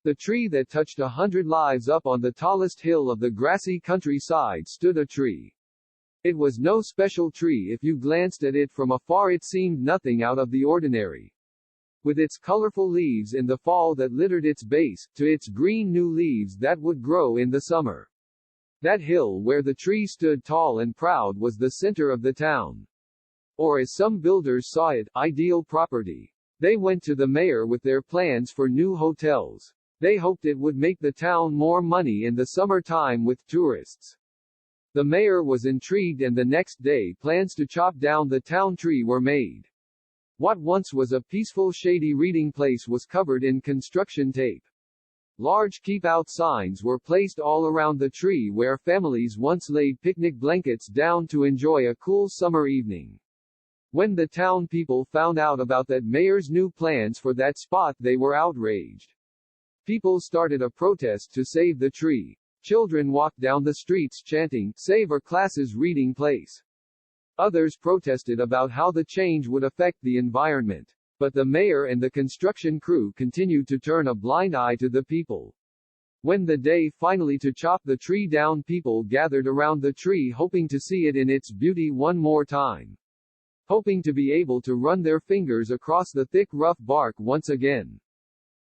The tree that touched 100 lives up on the tallest hill of the grassy countryside stood a tree. It was no special tree. If you glanced at it from afar it seemed nothing out of the ordinary. With its colorful leaves in the fall that littered its base, to its green new leaves that would grow in the summer. That hill where the tree stood tall and proud was the center of the town. Or as some builders saw it, ideal property. They went to the mayor with their plans for new hotels. They hoped it would make the town more money in the summertime with tourists. The mayor was intrigued, and the next day plans to chop down the town tree were made. What once was a peaceful shady reading place was covered in construction tape. Large keep-out signs were placed all around the tree where families once laid picnic blankets down to enjoy a cool summer evening. When the town people found out about that mayor's new plans for that spot, they were outraged. People started a protest to save the tree. Children walked down the streets chanting, "Save our class's reading place." Others protested about how the change would affect the environment. But the mayor and the construction crew continued to turn a blind eye to the people. When the day finally to chop the tree down, people gathered around the tree hoping to see it in its beauty one more time. Hoping to be able to run their fingers across the thick rough bark once again.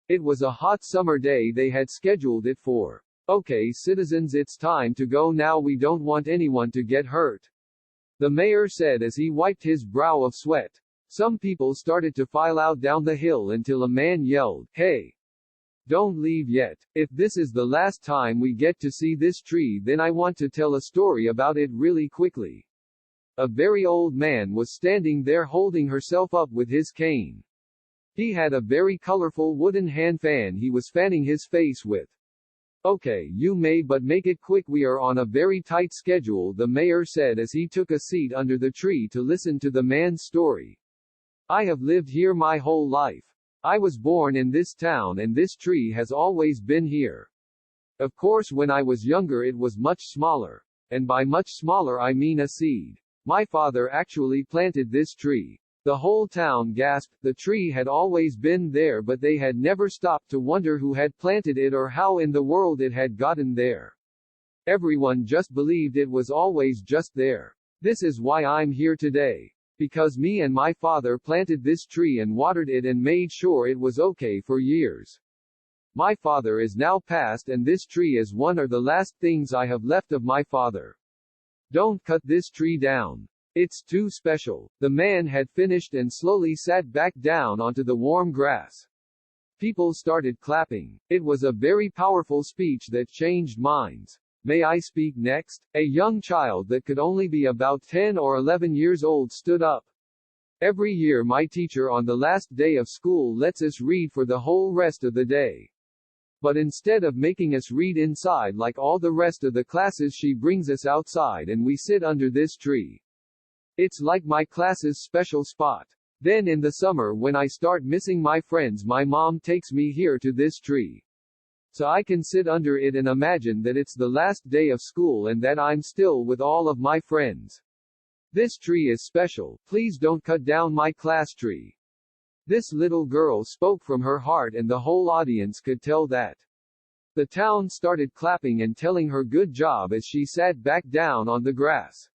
It was a hot summer day they had scheduled it for. "Okay, citizens, it's time to go now. We don't want anyone to get hurt," the mayor said as he wiped his brow of sweat. Some people started to file out down the hill until a man yelled, "Hey! Don't leave yet. If this is the last time we get to see this tree, then I want to tell a story about it really quickly." A very old man was standing there holding herself up with his cane. He had a very colorful wooden hand fan he was fanning his face with. "Okay, you may, but make it quick. We are on a very tight schedule," the mayor said as he took a seat under the tree to listen to the man's story. "I have lived here my whole life. I was born in this town and this tree has always been here. Of course when I was younger it was much smaller. And by much smaller I mean a seed. My father actually planted this tree." The whole town gasped. The tree had always been there, but they had never stopped to wonder who had planted it or how in the world it had gotten there. Everyone just believed it was always just there. "This is why I'm here today. Because me and my father planted this tree and watered it and made sure it was okay for years. My father is now passed and this tree is one of the last things I have left of my father. Don't cut this tree down. It's too special." The man had finished and slowly sat back down onto the warm grass. People started clapping. It was a very powerful speech that changed minds. "May I speak next?" A young child that could only be about 10 or 11 years old stood up. "Every year my teacher on the last day of school lets us read for the whole rest of the day. But instead of making us read inside like all the rest of the classes, she brings us outside and we sit under this tree. It's like my class's special spot. Then in the summer when I start missing my friends, my mom takes me here to this tree. So I can sit under it and imagine that it's the last day of school and that I'm still with all of my friends. This tree is special. Please don't cut down my class tree." This little girl spoke from her heart and the whole audience could tell that. The town started clapping and telling her good job as she sat back down on the grass.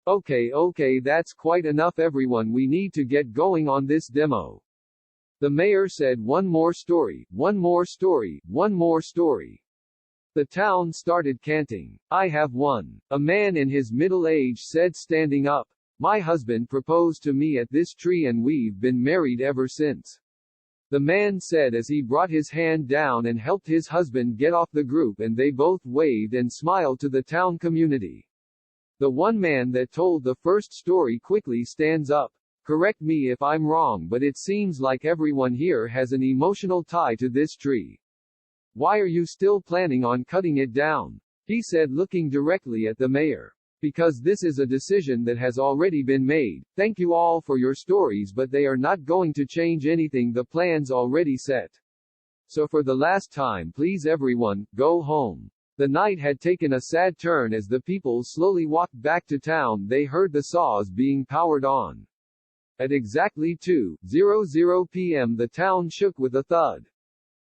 Okay, that's quite enough everyone, we need to get going on this demo." The mayor said, "One more story, one more story, one more story." The town started chanting. "I have one," a man in his middle age said, standing up. "My husband proposed to me at this tree and we've been married ever since," the man said as he brought his hand down and helped his husband get off the group, and they both waved and smiled to the town community. The one man that told the first story quickly stands up. "Correct me if I'm wrong, but it seems like everyone here has an emotional tie to this tree. Why are you still planning on cutting it down?" he said, looking directly at the mayor. "Because this is a decision that has already been made. Thank you all for your stories, but they are not going to change anything. The plan's already set. So for the last time, please everyone, go home." The night had taken a sad turn as the people slowly walked back to town. They heard the saws being powered on. At exactly 2:00 p.m. the town shook with a thud.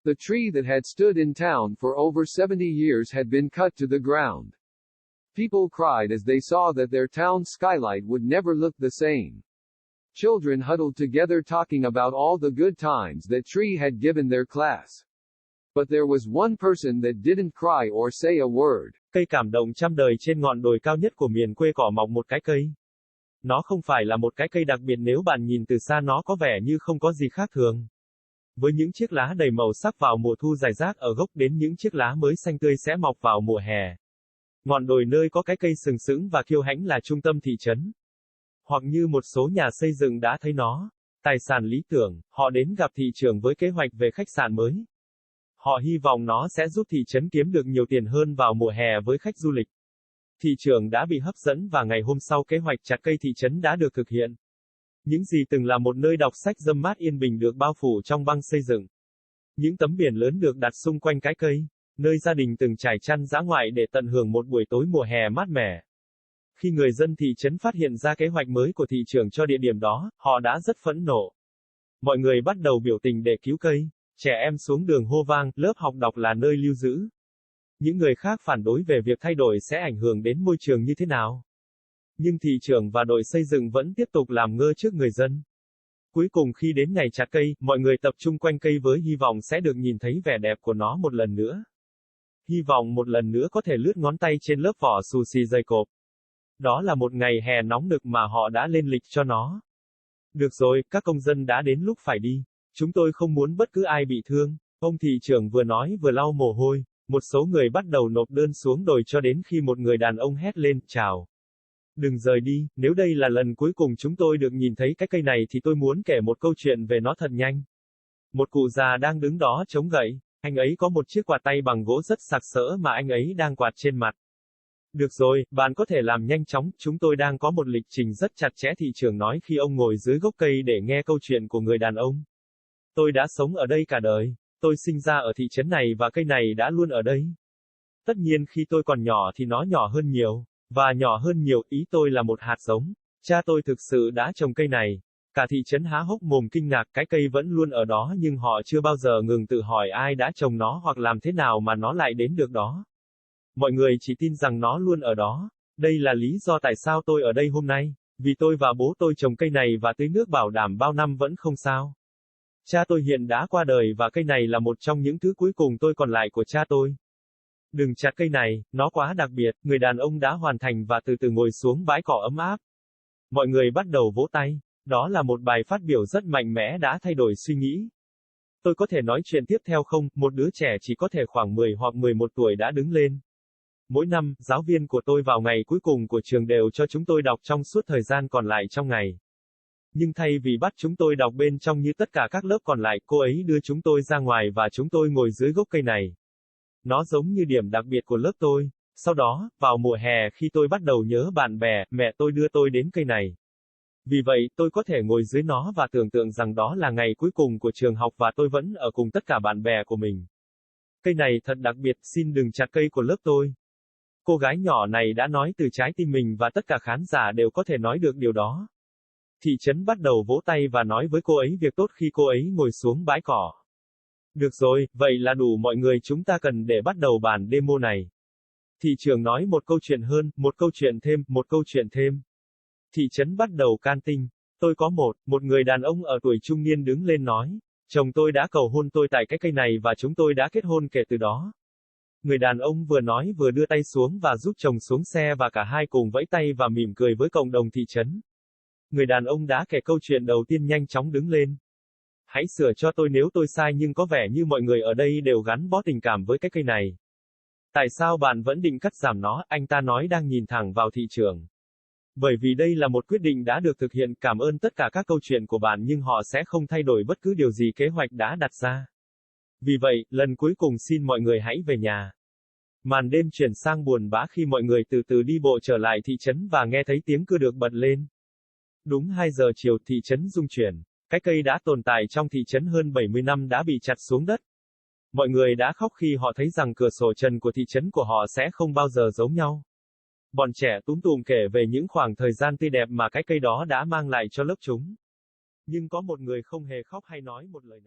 The tree that had stood in town for over 70 years had been cut to the ground. People cried as they saw that their town's skylight would never look the same. Children huddled together talking about all the good times that tree had given their class. But there was one person that didn't cry or say a word. Cây cảm động trăm đời trên ngọn đồi cao nhất của miền quê cỏ mọc một cái cây. Nó không phải là một cái cây đặc biệt, nếu bạn nhìn từ xa nó có vẻ như không có gì khác thường. Với những chiếc lá đầy màu sắc vào mùa thu rải rác ở gốc đến những chiếc lá mới xanh tươi sẽ mọc vào mùa hè. Ngọn đồi nơi có cái cây sừng sững và kiêu hãnh là trung tâm thị trấn. Hoặc như một số nhà xây dựng đã thấy nó, tài sản lý tưởng, họ đến gặp thị trưởng với kế hoạch về khách sạn mới. Họ hy vọng nó sẽ giúp thị trấn kiếm được nhiều tiền hơn vào mùa hè với khách du lịch. Thị trưởng đã bị hấp dẫn và ngày hôm sau kế hoạch chặt cây thị trấn đã được thực hiện. Những gì từng là một nơi đọc sách râm mát yên bình được bao phủ trong băng xây dựng. Những tấm biển lớn được đặt xung quanh cái cây, nơi gia đình từng trải chăn dã ngoại để tận hưởng một buổi tối mùa hè mát mẻ. Khi người dân thị trấn phát hiện ra kế hoạch mới của thị trưởng cho địa điểm đó, họ đã rất phẫn nộ. Mọi người bắt đầu biểu tình để cứu cây, trẻ em xuống đường hô vang, lớp học đọc là nơi lưu giữ. Những người khác phản đối về việc thay đổi sẽ ảnh hưởng đến môi trường như thế nào. Nhưng thị trưởng và đội xây dựng vẫn tiếp tục làm ngơ trước người dân. Cuối cùng khi đến ngày chặt cây, mọi người tập trung quanh cây với hy vọng sẽ được nhìn thấy vẻ đẹp của nó một lần nữa. Hy vọng một lần nữa có thể lướt ngón tay trên lớp vỏ xù xì dày cộp. Đó là một ngày hè nóng nực mà họ đã lên lịch cho nó. Được rồi, các công dân đã đến lúc phải đi. Chúng tôi không muốn bất cứ ai bị thương. Ông thị trưởng vừa nói vừa lau mồ hôi. Một số người bắt đầu nộp đơn xuống đồi cho đến khi một người đàn ông hét lên, chào. Đừng rời đi, nếu đây là lần cuối cùng chúng tôi được nhìn thấy cái cây này thì tôi muốn kể một câu chuyện về nó thật nhanh. Một cụ già đang đứng đó chống gậy. Anh ấy có một chiếc quạt tay bằng gỗ rất sặc sỡ mà anh ấy đang quạt trên mặt. Được rồi, bạn có thể làm nhanh chóng, chúng tôi đang có một lịch trình rất chặt chẽ, thị trưởng nói khi ông ngồi dưới gốc cây để nghe câu chuyện của người đàn ông. Tôi đã sống ở đây cả đời. Tôi sinh ra ở thị trấn này và cây này đã luôn ở đây. Tất nhiên khi tôi còn nhỏ thì nó nhỏ hơn nhiều. Và nhỏ hơn nhiều, ý tôi là một hạt giống. Cha tôi thực sự đã trồng cây này. Cả thị trấn há hốc mồm kinh ngạc, cái cây vẫn luôn ở đó nhưng họ chưa bao giờ ngừng tự hỏi ai đã trồng nó hoặc làm thế nào mà nó lại đến được đó. Mọi người chỉ tin rằng nó luôn ở đó. Đây là lý do tại sao tôi ở đây hôm nay. Vì tôi và bố tôi trồng cây này và tưới nước bảo đảm bao năm vẫn không sao. Cha tôi hiện đã qua đời và cây này là một trong những thứ cuối cùng tôi còn lại của cha tôi. Đừng chặt cây này, nó quá đặc biệt, người đàn ông đã hoàn thành và từ từ ngồi xuống bãi cỏ ấm áp. Mọi người bắt đầu vỗ tay. Đó là một bài phát biểu rất mạnh mẽ đã thay đổi suy nghĩ. Tôi có thể nói chuyện tiếp theo không? Một đứa trẻ chỉ có thể khoảng 10 hoặc 11 tuổi đã đứng lên. Mỗi năm, giáo viên của tôi vào ngày cuối cùng của trường đều cho chúng tôi đọc trong suốt thời gian còn lại trong ngày. Nhưng thay vì bắt chúng tôi đọc bên trong như tất cả các lớp còn lại, cô ấy đưa chúng tôi ra ngoài và chúng tôi ngồi dưới gốc cây này. Nó giống như điểm đặc biệt của lớp tôi. Sau đó, vào mùa hè khi tôi bắt đầu nhớ bạn bè, mẹ tôi đưa tôi đến cây này. Vì vậy, tôi có thể ngồi dưới nó và tưởng tượng rằng đó là ngày cuối cùng của trường học và tôi vẫn ở cùng tất cả bạn bè của mình. Cây này thật đặc biệt, xin đừng chặt cây của lớp tôi. Cô gái nhỏ này đã nói từ trái tim mình và tất cả khán giả đều có thể nói được điều đó. Thị trấn bắt đầu vỗ tay và nói với cô ấy việc tốt khi cô ấy ngồi xuống bãi cỏ. Được rồi, vậy là đủ mọi người, chúng ta cần để bắt đầu bản demo này. Thị trưởng nói một câu chuyện hơn, một câu chuyện thêm, một câu chuyện thêm. Thị trấn bắt đầu can tinh. Tôi có một người đàn ông ở tuổi trung niên đứng lên nói. Chồng tôi đã cầu hôn tôi tại cái cây này và chúng tôi đã kết hôn kể từ đó. Người đàn ông vừa nói vừa đưa tay xuống và giúp chồng xuống xe và cả hai cùng vẫy tay và mỉm cười với cộng đồng thị trấn. Người đàn ông đã kể câu chuyện đầu tiên nhanh chóng đứng lên. Hãy sửa cho tôi nếu tôi sai nhưng có vẻ như mọi người ở đây đều gắn bó tình cảm với cái cây này. Tại sao bạn vẫn định cắt giảm nó, anh ta nói đang nhìn thẳng vào thị trường. Bởi vì đây là một quyết định đã được thực hiện, cảm ơn tất cả các câu chuyện của bạn nhưng họ sẽ không thay đổi bất cứ điều gì kế hoạch đã đặt ra. Vì vậy, lần cuối cùng xin mọi người hãy về nhà. Màn đêm chuyển sang buồn bã khi mọi người từ từ đi bộ trở lại thị trấn và nghe thấy tiếng cưa được bật lên. Đúng 2 giờ chiều, thị trấn rung chuyển. Cái cây đã tồn tại trong thị trấn hơn 70 năm đã bị chặt xuống đất. Mọi người đã khóc khi họ thấy rằng cửa sổ trần của thị trấn của họ sẽ không bao giờ giống nhau. Bọn trẻ túm tùm kể về những khoảng thời gian tươi đẹp mà cái cây đó đã mang lại cho lớp chúng. Nhưng có một người không hề khóc hay nói một lời nào.